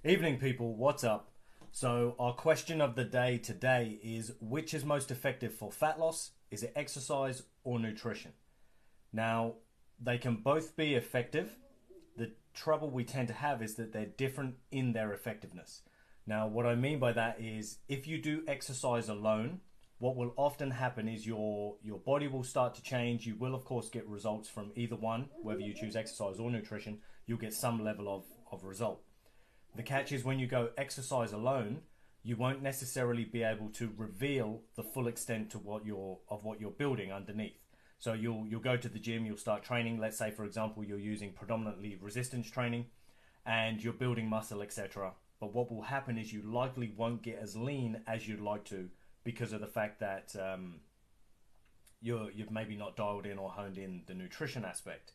Evening, people. What's up? So, our question of the day today is which is most effective for fat loss? Is it exercise or nutrition? Now, they can both be effective. The trouble we tend to have is that they're different in their effectiveness. Now, what I mean by that is if you do exercise alone, what will often happen is your body will start to change. You will, of course, get results from either one, whether you choose exercise or nutrition, you'll get some level of result. The catch is when you go exercise alone, you won't necessarily be able to reveal the full extent to what you're building underneath. So you'll go to the gym, you'll start training. Let's say, for example, you're using predominantly resistance training, and you're building muscle, etc. But what will happen is you likely won't get as lean as you'd like to because of the fact that you've maybe not dialed in or honed in the nutrition aspect.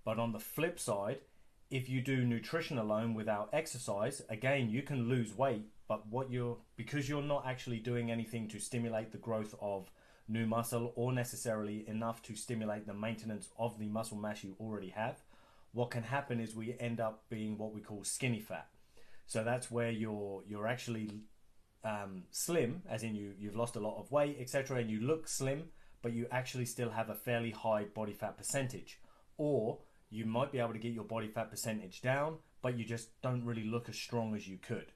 But on the flip side, if you do nutrition alone without exercise, again, you can lose weight, but because you're not actually doing anything to stimulate the growth of new muscle or necessarily enough to stimulate the maintenance of the muscle mass you already have, what can happen is we end up being what we call skinny fat. So that's where you're actually slim, as in you've lost a lot of weight, etc., and you look slim, but you actually still have a fairly high body fat percentage. Or you might be able to get your body fat percentage down, but you just don't really look as strong as you could.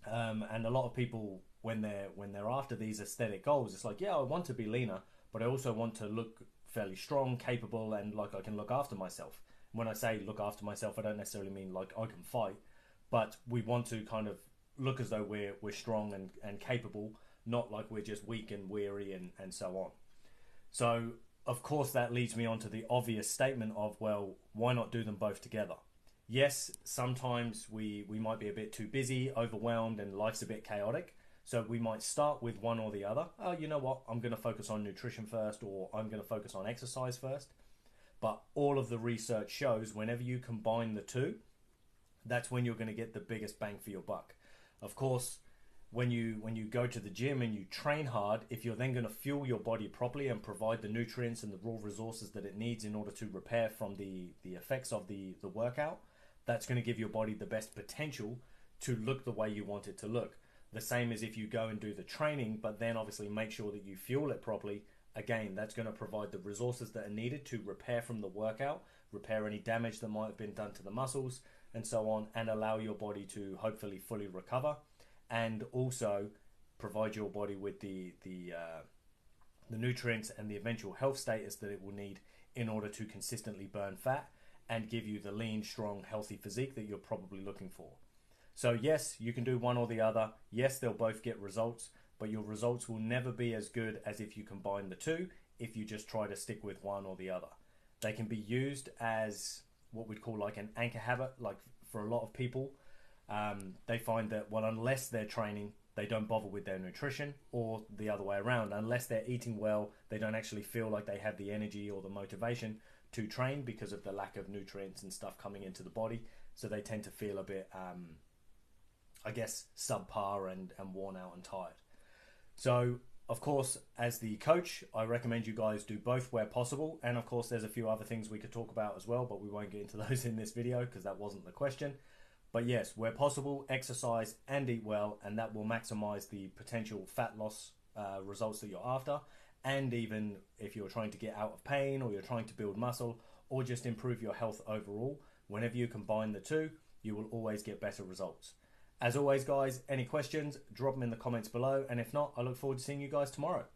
And a lot of people, when they're after these aesthetic goals, it's like, yeah, I want to be leaner, but I also want to look fairly strong, capable, and like I can look after myself. When I say look after myself, I don't necessarily mean like I can fight, but we want to kind of look as though we're strong and capable, not like we're just weak and weary and so on. So of course, that leads me on to the obvious statement of, well, why not do them both together? Yes, sometimes we might be a bit too busy, overwhelmed, and life's a bit chaotic. So we might start with one or the other. Oh, you know what? I'm going to focus on nutrition first, or I'm going to focus on exercise first. But all of the research shows whenever you combine the two, that's when you're going to get the biggest bang for your buck. Of course, when you go to the gym and you train hard, if you're then going to fuel your body properly and provide the nutrients and the raw resources that it needs in order to repair from the effects of the workout, that's going to give your body the best potential to look the way you want it to look. The same as if you go and do the training, but then obviously make sure that you fuel it properly. Again, that's going to provide the resources that are needed to repair from the workout, repair any damage that might have been done to the muscles and so on, and allow your body to hopefully fully recover, and also provide your body with the nutrients and the eventual health status that it will need in order to consistently burn fat and give you the lean, strong, healthy physique that you're probably looking for. So yes, you can do one or the other. Yes, they'll both get results, but your results will never be as good as if you combine the two, if you just try to stick with one or the other. They can be used as what we'd call like an anchor habit, like for a lot of people. They find that, well, unless they're training, they don't bother with their nutrition, or the other way around. Unless they're eating well, they don't actually feel like they have the energy or the motivation to train because of the lack of nutrients and stuff coming into the body. So they tend to feel a bit, I guess, subpar and worn out and tired. So, of course, as the coach, I recommend you guys do both where possible. And of course, there's a few other things we could talk about as well, but we won't get into those in this video because that wasn't the question. But yes, where possible, exercise and eat well, and that will maximize the potential fat loss results that you're after. And even if you're trying to get out of pain, or you're trying to build muscle, or just improve your health overall, whenever you combine the two, you will always get better results. As always, guys, any questions, drop them in the comments below. And if not, I look forward to seeing you guys tomorrow.